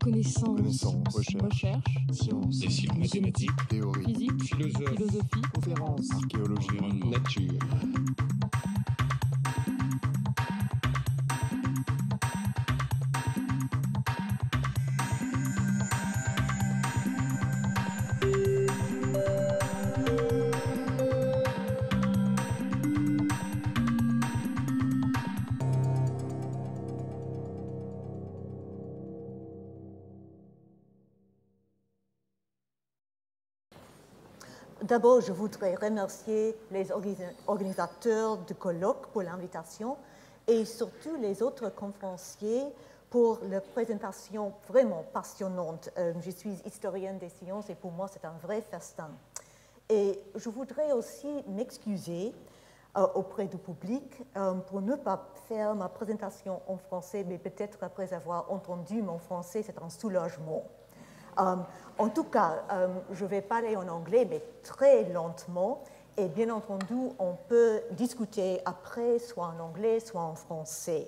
connaissance, recherche, sciences, déciles mathématiques, théorie, physique, philosophie, conférence, archéologie, nature. D'abord, je voudrais remercier les organisateurs du colloque pour l'invitation et surtout les autres conférenciers pour leur présentation vraiment passionnante. Je suis historienne des sciences et pour moi, c'est un vrai festin. Et je voudrais aussi m'excuser auprès du public pour ne pas faire ma présentation en français, mais peut-être après avoir entendu mon français, c'est un soulagement. En tout cas, je vais parler en anglais, mais très lentement. Et bien entendu, on peut discuter après, soit en anglais, soit en français.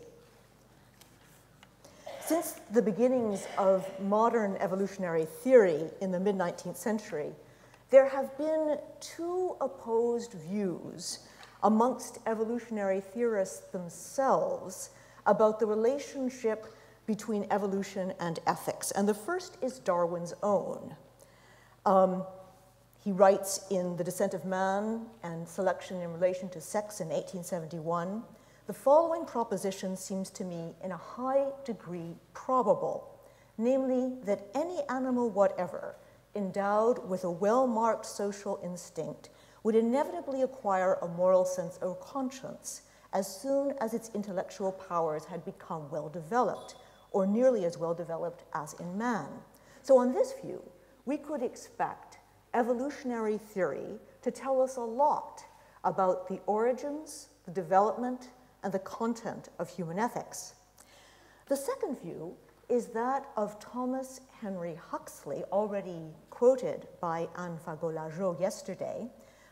Since the beginnings of modern evolutionary theory in the mid-19th century, there have been two opposed views amongst evolutionary theorists themselves about the relationship between evolution and ethics. And the first is Darwin's own. He writes in The Descent of Man and Selection in Relation to Sex in 1871, the following proposition seems to me in a high degree probable, namely that any animal whatever endowed with a well-marked social instinct would inevitably acquire a moral sense or conscience as soon as its intellectual powers had become well developed, or nearly as well developed as in man. So on this view, we could expect evolutionary theory to tell us a lot about the origins, the development, and the content of human ethics. The second view is that of Thomas Henry Huxley, already quoted by Anne Fagot-Lageau yesterday,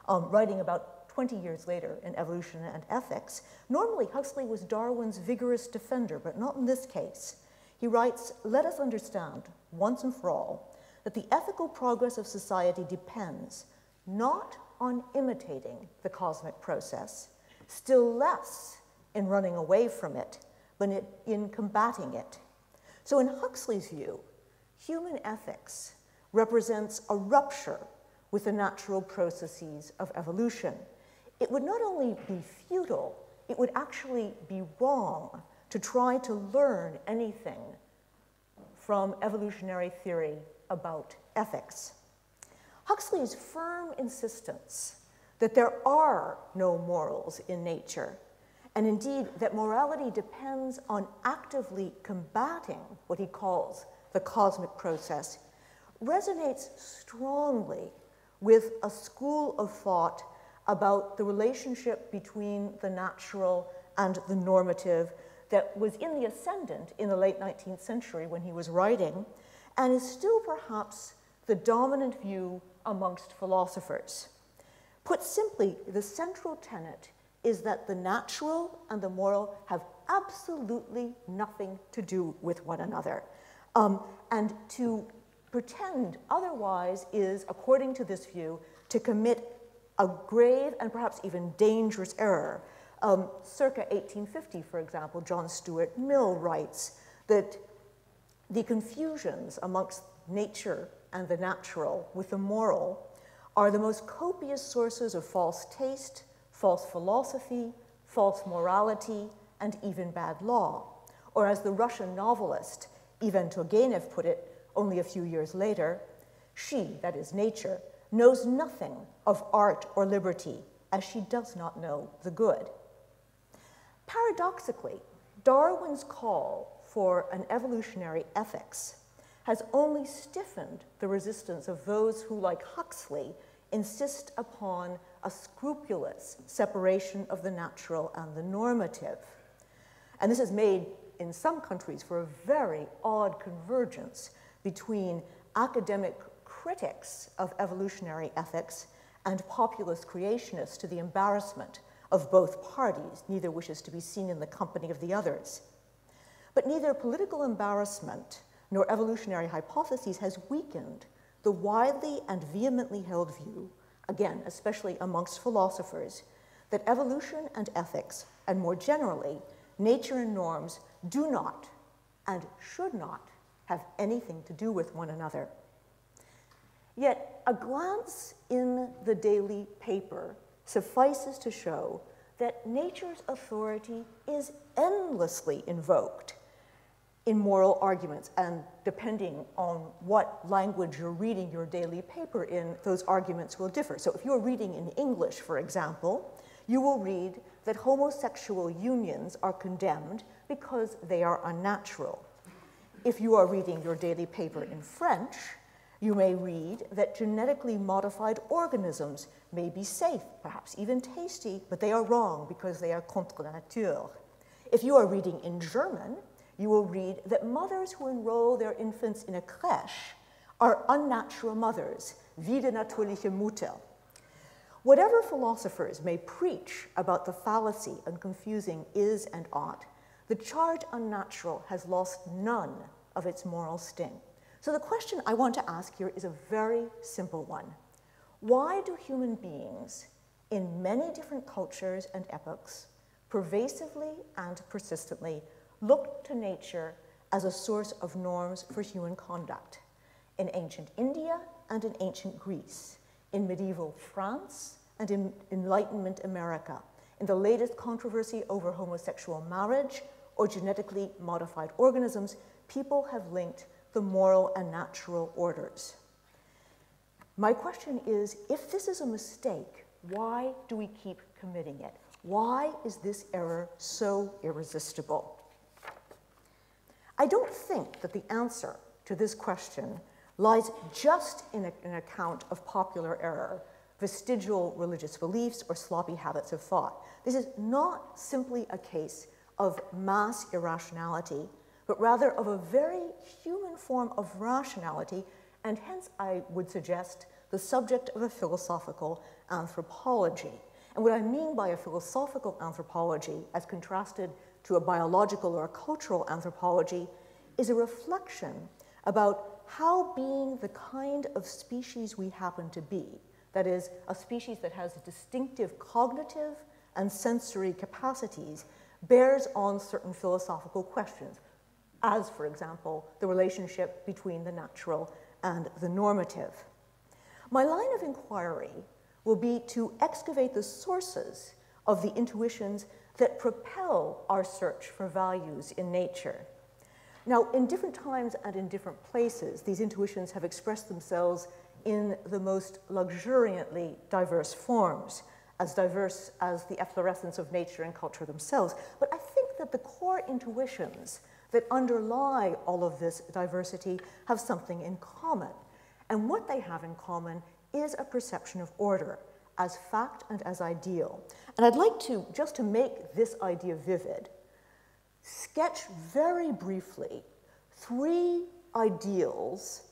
writing about 20 years later in Evolution and Ethics. Normally, Huxley was Darwin's vigorous defender, but not in this case. He writes, "Let us understand, once and for all, that the ethical progress of society depends not on imitating the cosmic process, still less in running away from it, but in combating it." So in Huxley's view, human ethics represents a rupture with the natural processes of evolution. It would not only be futile, it would actually be wrong to try to learn anything from evolutionary theory about ethics. Huxley's firm insistence that there are no morals in nature, and indeed that morality depends on actively combating what he calls the cosmic process, resonates strongly with a school of thought about the relationship between the natural and the normative that was in the ascendant in the late 19th century when he was writing, and is still perhaps the dominant view amongst philosophers. Put simply, the central tenet is that the natural and the moral have absolutely nothing to do with one another. And to pretend otherwise is, according to this view, to commit a grave and perhaps even dangerous error. Circa 1850, for example, John Stuart Mill writes that the confusions amongst nature and the natural with the moral are the most copious sources of false taste, false philosophy, false morality, and even bad law. Or as the Russian novelist Ivan Turgenev put it only a few years later, she, that is nature, knows nothing of art or liberty, as she does not know the good. Paradoxically, Darwin's call for an evolutionary ethics has only stiffened the resistance of those who, like Huxley, insist upon a scrupulous separation of the natural and the normative. And this has made, in some countries, for a very odd convergence between academic critics of evolutionary ethics and populist creationists, to the embarrassment of both parties. Neither wishes to be seen in the company of the others. But neither political embarrassment nor evolutionary hypotheses has weakened the widely and vehemently held view, again, especially amongst philosophers, that evolution and ethics, and more generally, nature and norms, do not and should not have anything to do with one another. Yet a glance in the daily paper suffices to show that nature's authority is endlessly invoked in moral arguments, and depending on what language you're reading your daily paper in, those arguments will differ. So if you're reading in English, for example, you will read that homosexual unions are condemned because they are unnatural. If you are reading your daily paper in French, you may read that genetically modified organisms may be safe, perhaps even tasty, but they are wrong because they are contre nature. If you are reading in German, you will read that mothers who enroll their infants in a crèche are unnatural mothers, wieder natürliche Mutter. Whatever philosophers may preach about the fallacy and confusing is and ought, the charge unnatural has lost none of its moral sting. So the question I want to ask here is a very simple one. Why do human beings in many different cultures and epochs pervasively and persistently look to nature as a source of norms for human conduct? In ancient India and in ancient Greece, in medieval France and in Enlightenment America, in the latest controversy over homosexual marriage or genetically modified organisms, people have linked the moral and natural orders. My question is, if this is a mistake, why do we keep committing it? Why is this error so irresistible? I don't think that the answer to this question lies just in an account of popular error, vestigial religious beliefs, or sloppy habits of thought. This is not simply a case of mass irrationality, but rather of a very human form of rationality, and hence I would suggest the subject of a philosophical anthropology. And what I mean by a philosophical anthropology, as contrasted to a biological or a cultural anthropology, is a reflection about how being the kind of species we happen to be, that is, a species that has distinctive cognitive and sensory capacities, bears on certain philosophical questions, as, for example, the relationship between the natural and the normative. My line of inquiry will be to excavate the sources of the intuitions that propel our search for values in nature. Now, in different times and in different places, these intuitions have expressed themselves in the most luxuriantly diverse forms, as diverse as the efflorescence of nature and culture themselves. But I think that the core intuitions that underlie all of this diversity have something in common. And what they have in common is a perception of order as fact and as ideal. And I'd like to, just to make this idea vivid, sketch very briefly 3 ideals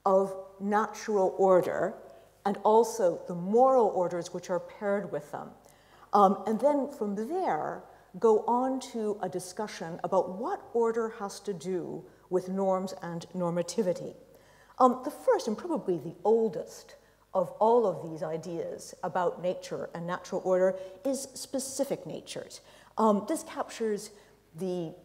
of natural order and also the moral orders which are paired with them. And then from there, go on to a discussion about what order has to do with norms and normativity. The first, and probably the oldest of all of these ideas about nature and natural order, is specific natures. This captures the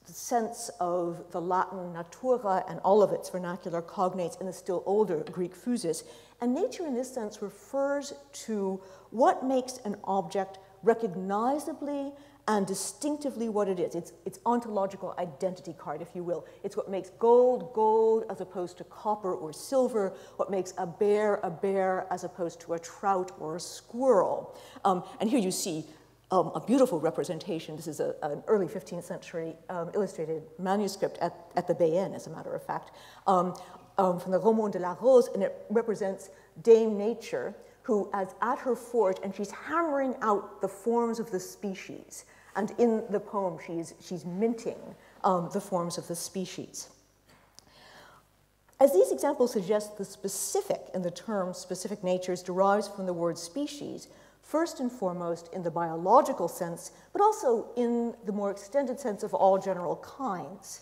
sense of the Latin natura and all of its vernacular cognates in the still older Greek physis. And nature in this sense refers to what makes an object recognizably and distinctively what it is. It's ontological identity card, if you will. It's what makes gold, gold, as opposed to copper or silver, what makes a bear, as opposed to a trout or a squirrel. And here you see a beautiful representation. This is an early 15th century illustrated manuscript at the Bayenne, as a matter of fact, from the Roman de la Rose, and it represents Dame Nature, who is at her fort, and she's hammering out the forms of the species. And in the poem, she's minting the forms of the species. As these examples suggest, the specific in the term specific natures derives from the word species, first and foremost in the biological sense, but also in the more extended sense of all general kinds.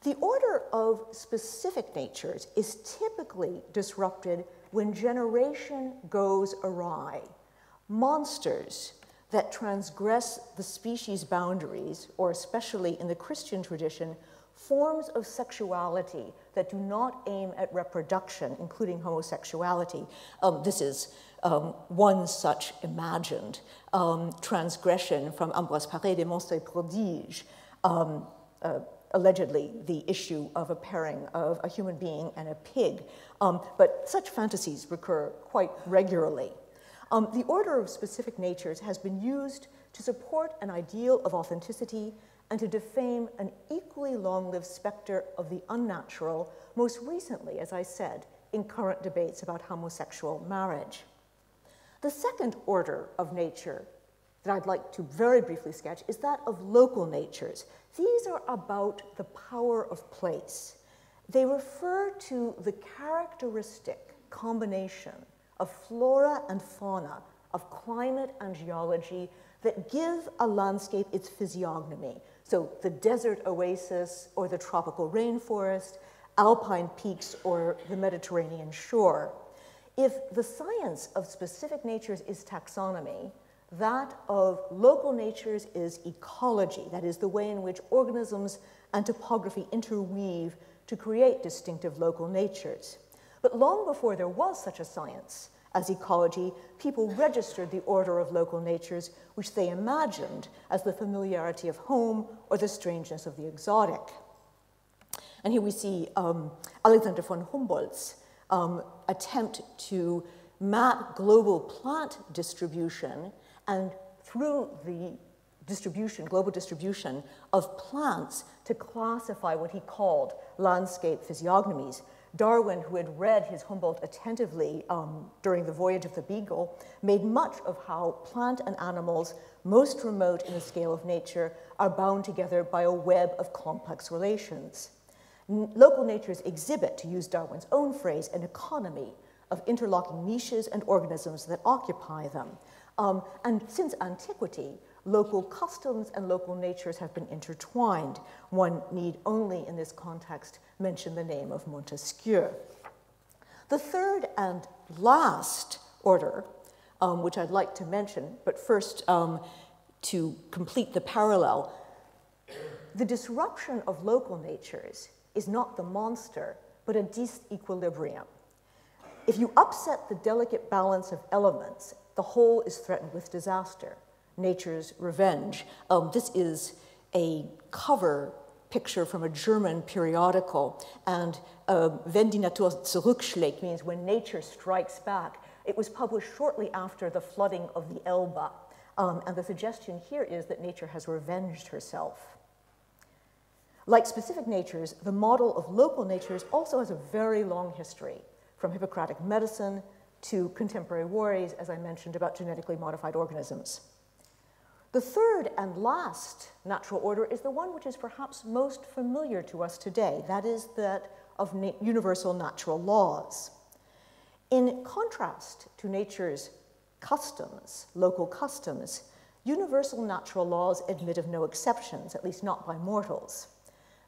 The order of specific natures is typically disrupted when generation goes awry. Monsters that transgress the species boundaries, or especially in the Christian tradition, forms of sexuality that do not aim at reproduction, including homosexuality. This is one such imagined transgression from Ambroise Paré, des Monstres Prodiges, allegedly the issue of a pairing of a human being and a pig. But such fantasies recur quite regularly. The order of specific natures has been used to support an ideal of authenticity and to defame an equally long-lived specter of the unnatural, most recently, as I said, in current debates about homosexual marriage. The second order of nature that I'd like to very briefly sketch is that of local natures. These are about the power of place. They refer to the characteristic combination of flora and fauna, of climate and geology that give a landscape its physiognomy. So the desert oasis or the tropical rainforest, alpine peaks or the Mediterranean shore. If the science of specific natures is taxonomy, that of local natures is ecology, that is the way in which organisms and topography interweave to create distinctive local natures. But long before there was such a science as ecology, people registered the order of local natures, which they imagined as the familiarity of home or the strangeness of the exotic. And here we see Alexander von Humboldt's attempt to map global plant distribution, and through the distribution, global distribution of plants, to classify what he called landscape physiognomies. Darwin, who had read his Humboldt attentively during the voyage of the Beagle, made much of how plant and animals most remote in the scale of nature are bound together by a web of complex relations. Local natures exhibit, to use Darwin's own phrase, an economy of interlocking niches and organisms that occupy them. And since antiquity, local customs and local natures have been intertwined. One need only, in this context, mention the name of Montesquieu. The third and last order, which I'd like to mention, but first to complete the parallel, the disruption of local natures is not the monster, but a disequilibrium. If you upset the delicate balance of elements, the whole is threatened with disaster. Nature's revenge. This is a cover picture from a German periodical, and Wenn die Natur zurückschlägt means when nature strikes back. It was published shortly after the flooding of the Elbe, and the suggestion here is that nature has revenged herself. Like specific natures, the model of local natures also has a very long history, from Hippocratic medicine to contemporary worries, as I mentioned, about genetically modified organisms. The third and last natural order is the one which is perhaps most familiar to us today. That is that of universal natural laws. In contrast to nature's customs, local customs, universal natural laws admit of no exceptions, at least not by mortals.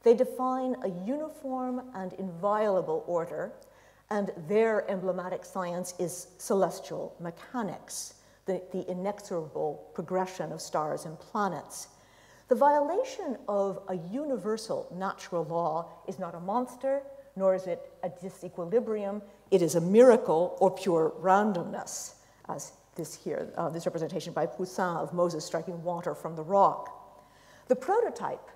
They define a uniform and inviolable order, and their emblematic science is celestial mechanics, the inexorable progression of stars and planets. The violation of a universal natural law is not a monster, nor is it a disequilibrium. It is a miracle or pure randomness, as this here, this representation by Poussin of Moses striking water from the rock. The prototype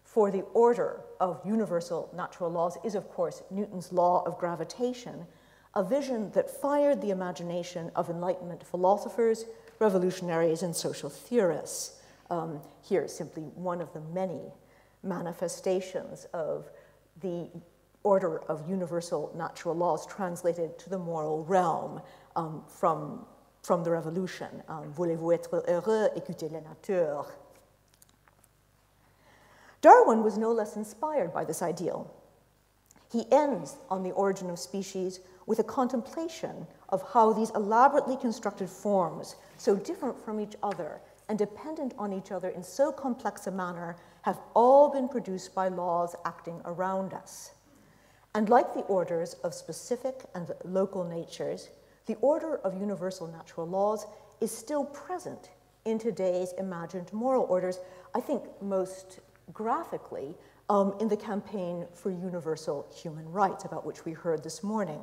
for the order of universal natural laws is, of course, Newton's law of gravitation, a vision that fired the imagination of Enlightenment philosophers, revolutionaries, and social theorists. Here is simply one of the many manifestations of the order of universal natural laws translated to the moral realm from the Revolution. Voulez-vous être heureux, écoutez la nature. Darwin was no less inspired by this ideal. He ends on the origin of species with a contemplation of how these elaborately constructed forms, so different from each other and dependent on each other in so complex a manner, have all been produced by laws acting around us. And like the orders of specific and local natures, the order of universal natural laws is still present in today's imagined moral orders, I think most graphically in the campaign for universal human rights, about which we heard this morning.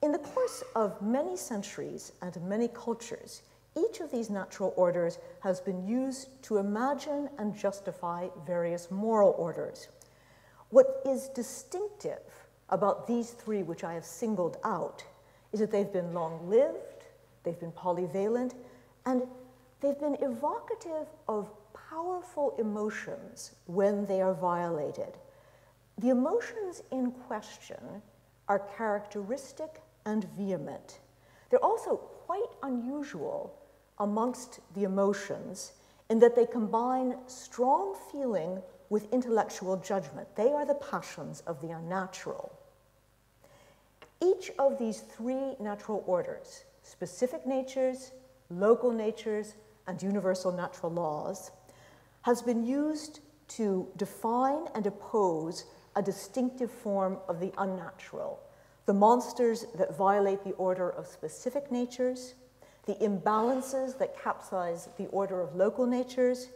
In the course of many centuries and many cultures, each of these natural orders has been used to imagine and justify various moral orders. What is distinctive about these three, which I have singled out, is that they've been long-lived, they've been polyvalent, and they've been evocative of powerful emotions when they are violated. The emotions in question are characteristic and vehement. They're also quite unusual amongst the emotions in that they combine strong feeling with intellectual judgment. They are the passions of the unnatural. Each of these three natural orders, specific natures, local natures, and universal natural laws, has been used to define and oppose a distinctive form of the unnatural, the monsters that violate the order of specific natures, the imbalances that capsize the order of local natures,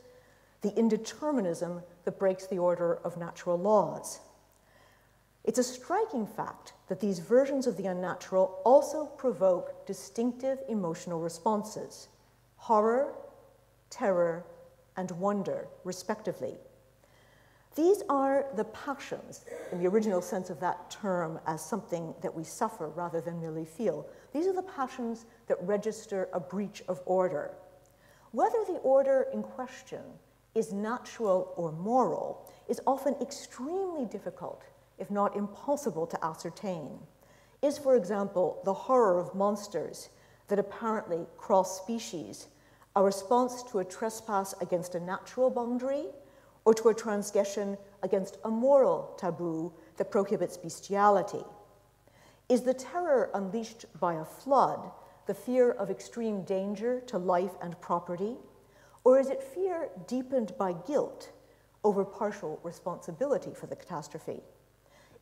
the indeterminism that breaks the order of natural laws. It's a striking fact that these versions of the unnatural also provoke distinctive emotional responses: horror, terror, and wonder, respectively. These are the passions, in the original sense of that term, as something that we suffer rather than merely feel. These are the passions that register a breach of order. Whether the order in question is natural or moral is often extremely difficult, if not impossible, to ascertain. Is, for example, the horror of monsters that apparently cross species a response to a trespass against a natural boundary, or to a transgression against a moral taboo that prohibits bestiality? Is the terror unleashed by a flood the fear of extreme danger to life and property, or is it fear deepened by guilt over partial responsibility for the catastrophe?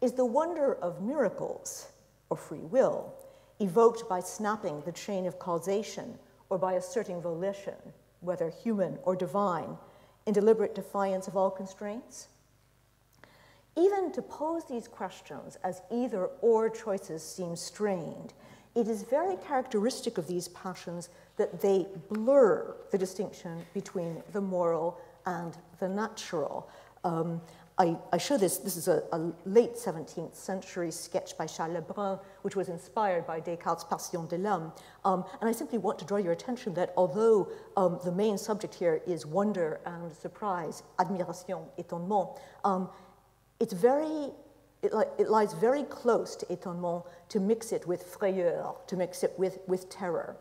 Is the wonder of miracles, or free will, evoked by snapping the chain of causation or by asserting volition, whether human or divine, in deliberate defiance of all constraints? Even to pose these questions as either-or choices seem strained, it is very characteristic of these passions that they blur the distinction between the moral and the natural. I show this is a late 17th century sketch by Charles Lebrun, which was inspired by Descartes' Passion de l'homme. And I simply want to draw your attention that although the main subject here is wonder and surprise, admiration, étonnement, it lies very close to étonnement to mix it with frayeur, to mix it with terror.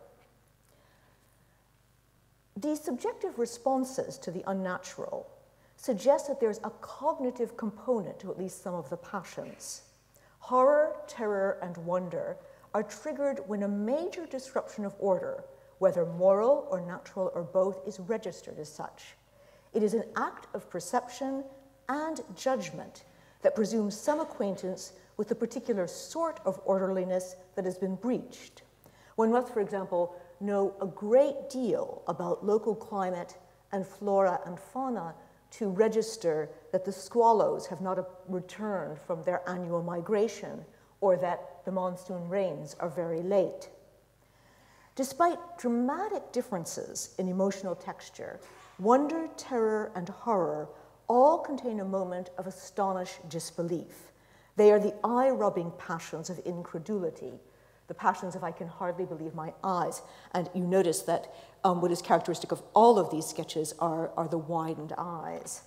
These subjective responses to the unnatural suggest that there's a cognitive component to at least some of the passions. Horror, terror, and wonder are triggered when a major disruption of order, whether moral or natural or both, is registered as such. It is an act of perception and judgment that presumes some acquaintance with the particular sort of orderliness that has been breached. One must, for example, know a great deal about local climate and flora and fauna to register that the swallows have not returned from their annual migration, or that the monsoon rains are very late. Despite dramatic differences in emotional texture, wonder, terror, and horror all contain a moment of astonished disbelief. They are the eye-rubbing passions of incredulity, the passions of I can hardly believe my eyes. And you notice that what is characteristic of all of these sketches are the widened eyes.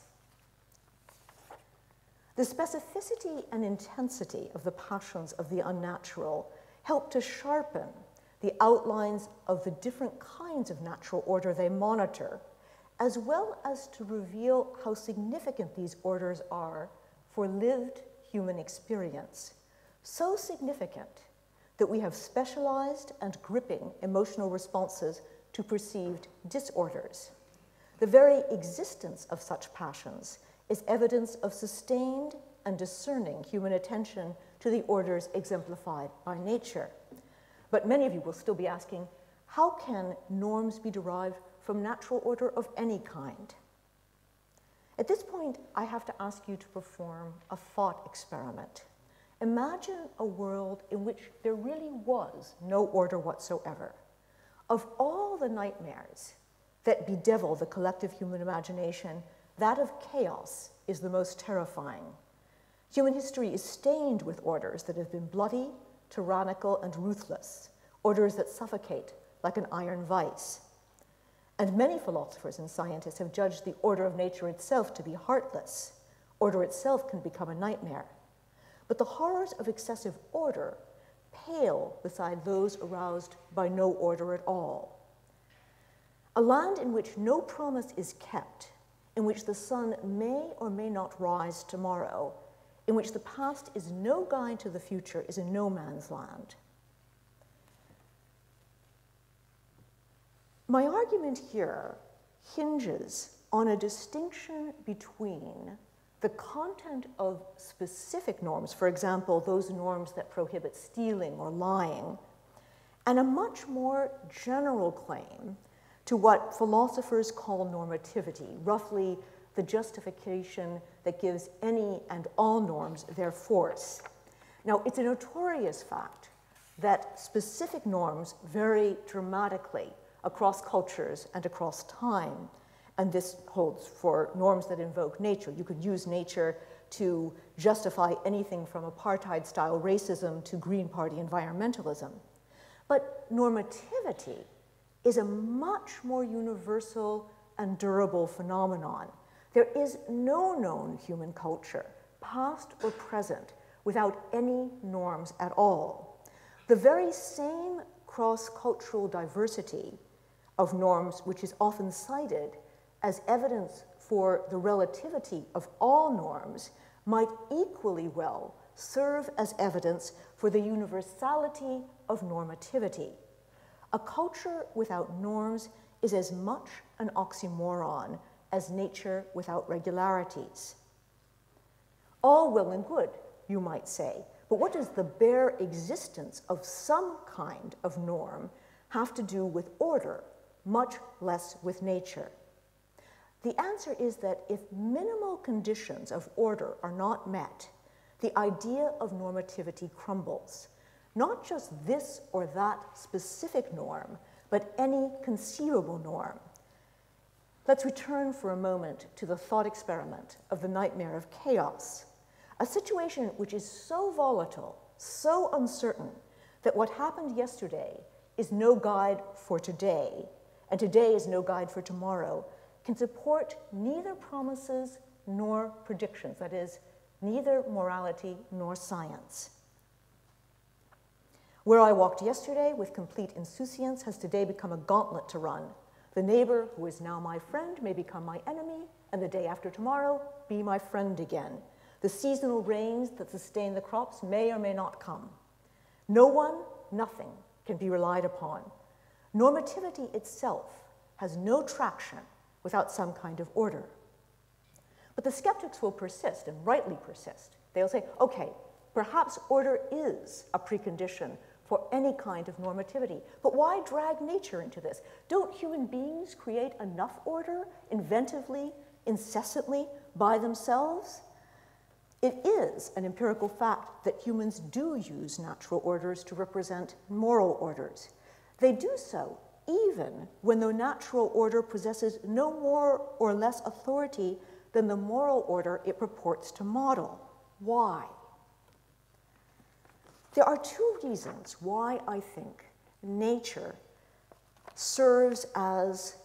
The specificity and intensity of the passions of the unnatural help to sharpen the outlines of the different kinds of natural order they monitor, as well as to reveal how significant these orders are for lived human experience. So significant that we have specialized and gripping emotional responses to perceived disorders. The very existence of such passions is evidence of sustained and discerning human attention to the orders exemplified by nature. But many of you will still be asking, how can norms be derived from natural order of any kind? At this point, I have to ask you to perform a thought experiment. Imagine a world in which there really was no order whatsoever. Of all the nightmares that bedevil the collective human imagination, that of chaos is the most terrifying. Human history is stained with orders that have been bloody, tyrannical, and ruthless, orders that suffocate like an iron vice. And many philosophers and scientists have judged the order of nature itself to be heartless. Order itself can become a nightmare. But the horrors of excessive order pale beside those aroused by no order at all. A land in which no promise is kept, in which the sun may or may not rise tomorrow, in which the past is no guide to the future, is a no man's land. My argument here hinges on a distinction between the content of specific norms, for example, those norms that prohibit stealing or lying, and a much more general claim to what philosophers call normativity, roughly the justification that gives any and all norms their force. Now, it's a notorious fact that specific norms vary dramatically across cultures and across time. And this holds for norms that invoke nature. You could use nature to justify anything from apartheid-style racism to Green Party environmentalism. But normativity is a much more universal and durable phenomenon. There is no known human culture, past or present, without any norms at all. The very same cross-cultural diversity of norms, which is often cited as evidence for the relativity of all norms, might equally well serve as evidence for the universality of normativity. A culture without norms is as much an oxymoron as nature without regularities. All well and good, you might say, but what does the bare existence of some kind of norm have to do with order, much less with nature? The answer is that if minimal conditions of order are not met, the idea of normativity crumbles. Not just this or that specific norm, but any conceivable norm. Let's return for a moment to the thought experiment of the nightmare of chaos, a situation which is so volatile, so uncertain, that what happened yesterday is no guide for today, and today is no guide for tomorrow, can support neither promises nor predictions, that is, neither morality nor science. Where I walked yesterday with complete insouciance has today become a gauntlet to run. The neighbor who is now my friend may become my enemy, and the day after tomorrow be my friend again. The seasonal rains that sustain the crops may or may not come. No one, nothing can be relied upon. Normativity itself has no traction without some kind of order. But the skeptics will persist, and rightly persist. They'll say, okay, perhaps order is a precondition for any kind of normativity, but why drag nature into this? Don't human beings create enough order inventively, incessantly, by themselves? It is an empirical fact that humans do use natural orders to represent moral orders. They do so even when the natural order possesses no more or less authority than the moral order it purports to model. Why? There are two reasons why I think nature serves as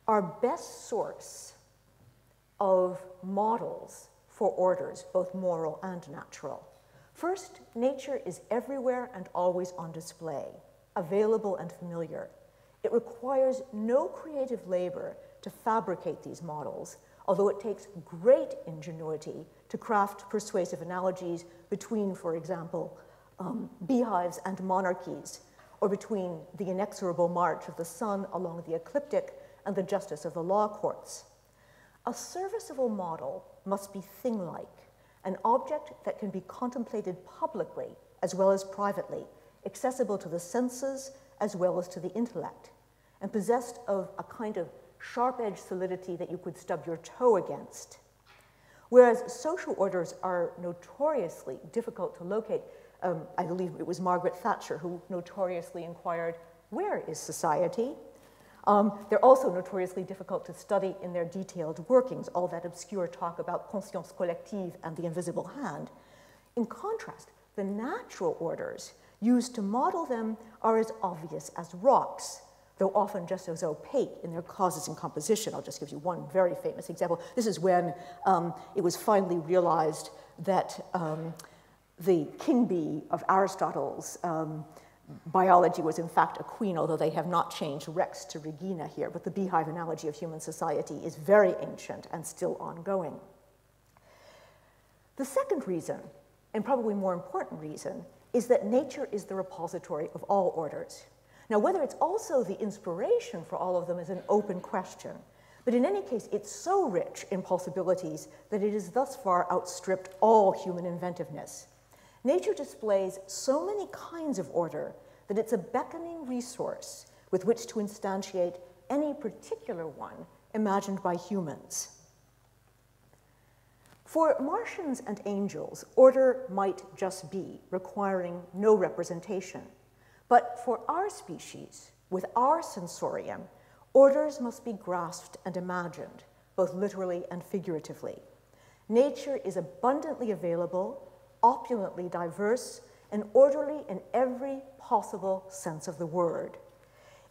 our best source of models for orders, both moral and natural. First, nature is everywhere and always on display, available and familiar. It requires no creative labor to fabricate these models, although it takes great ingenuity to craft persuasive analogies between, for example, beehives and monarchies, or between the inexorable march of the sun along the ecliptic and the justice of the law courts. A serviceable model must be thing-like, an object that can be contemplated publicly as well as privately, accessible to the senses as well as to the intellect, and possessed of a kind of sharp-edged solidity that you could stub your toe against. Whereas social orders are notoriously difficult to locate, I believe it was Margaret Thatcher who notoriously inquired, where is society? They're also notoriously difficult to study in their detailed workings, all that obscure talk about conscience collective and the invisible hand. In contrast, the natural orders used to model them are as obvious as rocks, though often just as opaque in their causes and composition. I'll just give you one very famous example. This is when it was finally realized that the king bee of Aristotle's biology was in fact a queen, although they have not changed Rex to Regina here, but the beehive analogy of human society is very ancient and still ongoing. The second reason, and probably more important reason, is that nature is the repository of all orders. Now, whether it's also the inspiration for all of them is an open question, but in any case, it's so rich in possibilities that it has thus far outstripped all human inventiveness. Nature displays so many kinds of order that it's a beckoning resource with which to instantiate any particular one imagined by humans. For Martians and angels, order might just be, requiring no representation. But for our species, with our sensorium, orders must be grasped and imagined, both literally and figuratively. Nature is abundantly available, opulently diverse, and orderly in every possible sense of the word.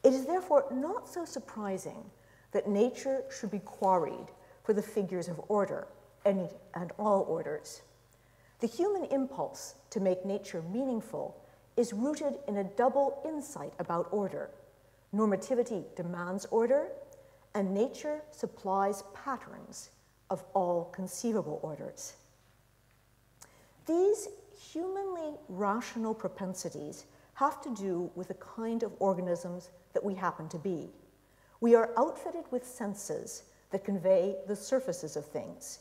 It is therefore not so surprising that nature should be quarried for the figures of order, any and all orders. The human impulse to make nature meaningful is rooted in a double insight about order. Normativity demands order, and nature supplies patterns of all conceivable orders. These humanly rational propensities have to do with the kind of organisms that we happen to be. We are outfitted with senses that convey the surfaces of things.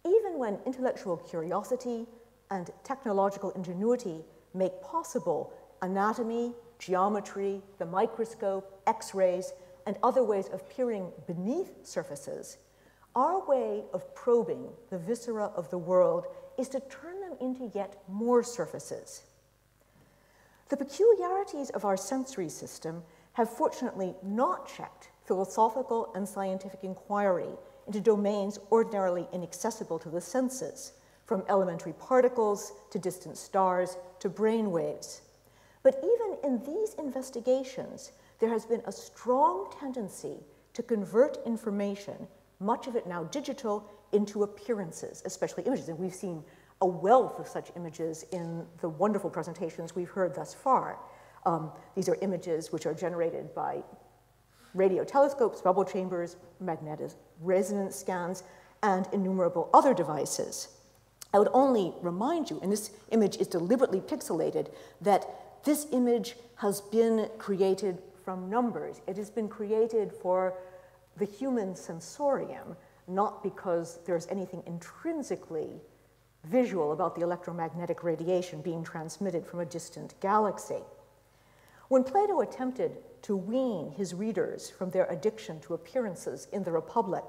Even when intellectual curiosity and technological ingenuity make possible anatomy, geometry, the microscope, X-rays, and other ways of peering beneath surfaces, our way of probing the viscera of the world is to turn them into yet more surfaces. The peculiarities of our sensory system have fortunately not checked philosophical and scientific inquiry into domains ordinarily inaccessible to the senses, from elementary particles to distant stars to brain waves. But even in these investigations, there has been a strong tendency to convert information, much of it now digital, into appearances, especially images. And we've seen a wealth of such images in the wonderful presentations we've heard thus far. These are images which are generated by radio telescopes, bubble chambers, magnetic resonance scans, and innumerable other devices. I would only remind you, and this image is deliberately pixelated, that this image has been created from numbers. It has been created for the human sensorium, not because there's anything intrinsically visual about the electromagnetic radiation being transmitted from a distant galaxy. When Plato attempted to wean his readers from their addiction to appearances in the Republic,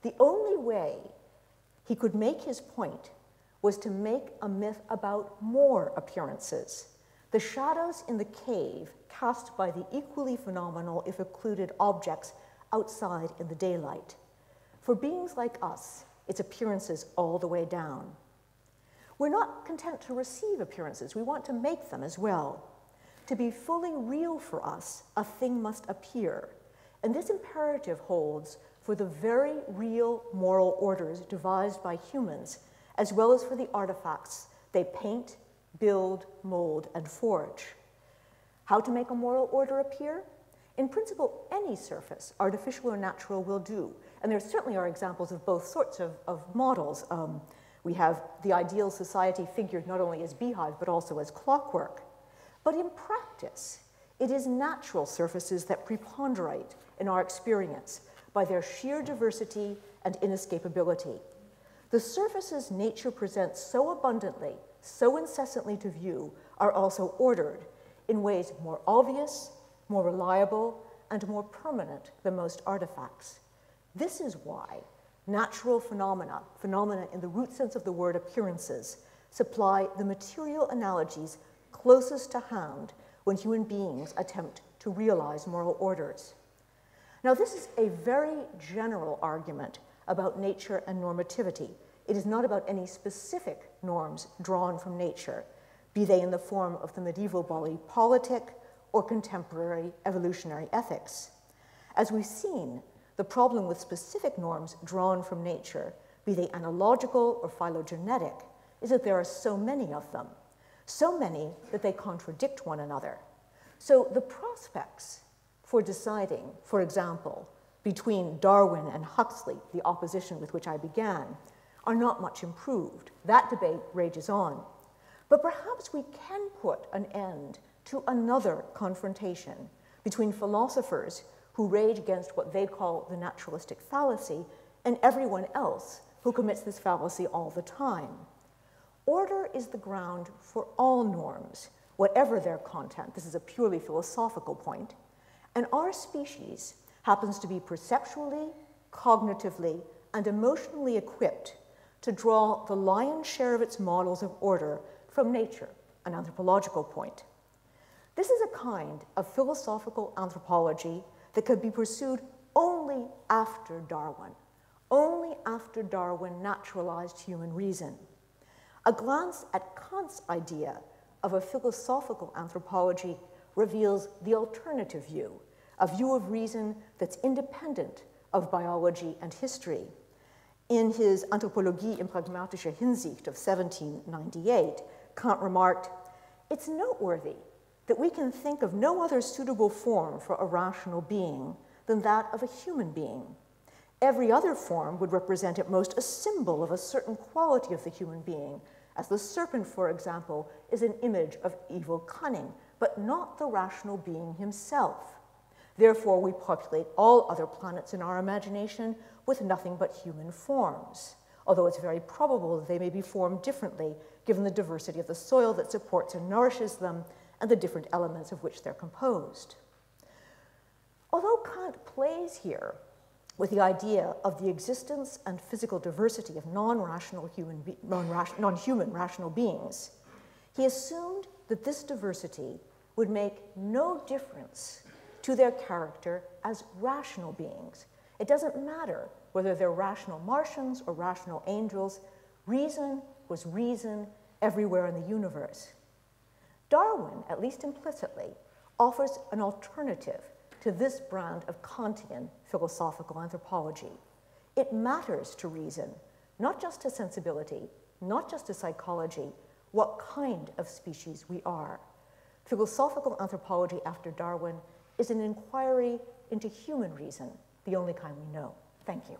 the only way he could make his point was to make a myth about more appearances, the shadows in the cave cast by the equally phenomenal, if occluded, objects outside in the daylight. For beings like us, it's appearances all the way down. We're not content to receive appearances, we want to make them as well. To be fully real for us, a thing must appear, and this imperative holds for the very real moral orders devised by humans, as well as for the artifacts they paint, build, mold, and forge. How to make a moral order appear? In principle, any surface, artificial or natural, will do. And there certainly are examples of both sorts of models. We have the ideal society figured not only as beehive, but also as clockwork. But in practice, It is natural surfaces that preponderate in our experience by their sheer diversity and inescapability. The surfaces nature presents so abundantly, so incessantly to view, are also ordered in ways more obvious, more reliable, and more permanent than most artifacts. This is why natural phenomena in the root sense of the word appearances, supply the material analogies closest to hand when human beings attempt to realize moral orders. Now, this is a very general argument about nature and normativity. It is not about any specific norms drawn from nature, be they in the form of the medieval body politic or contemporary evolutionary ethics. As we've seen, the problem with specific norms drawn from nature, be they analogical or phylogenetic, is that there are so many of them, so many that they contradict one another. So the prospects for deciding, for example, between Darwin and Huxley, the opposition with which I began, are not much improved. That debate rages on. But perhaps we can put an end to another confrontation between philosophers who rage against what they call the naturalistic fallacy and everyone else who commits this fallacy all the time. Order is the ground for all norms, whatever their content. This is a purely philosophical point. And our species happens to be perceptually, cognitively, and emotionally equipped to draw the lion's share of its models of order from nature, an anthropological point. This is a kind of philosophical anthropology that could be pursued only after Darwin naturalized human reason. A glance at Kant's idea of a philosophical anthropology reveals the alternative view, a view of reason that's independent of biology and history. In his Anthropologie in pragmatischer Hinsicht of 1798, Kant remarked, "It's noteworthy that we can think of no other suitable form for a rational being than that of a human being. Every other form would represent at most a symbol of a certain quality of the human being, as the serpent, for example, is an image of evil cunning, but not the rational being himself. Therefore, we populate all other planets in our imagination with nothing but human forms, although it's very probable that they may be formed differently given the diversity of the soil that supports and nourishes them and the different elements of which they're composed." Although Kant plays here with the idea of the existence and physical diversity of non-human rational beings, he assumed that this diversity would make no difference to their character as rational beings. It doesn't matter whether they're rational Martians or rational angels. Reason was reason everywhere in the universe. Darwin, at least implicitly, offers an alternative to this brand of Kantian philosophical anthropology. It matters to reason, not just to sensibility, not just to psychology, what kind of species we are. Philosophical anthropology after Darwin is an inquiry into human reason, the only kind we know. Thank you.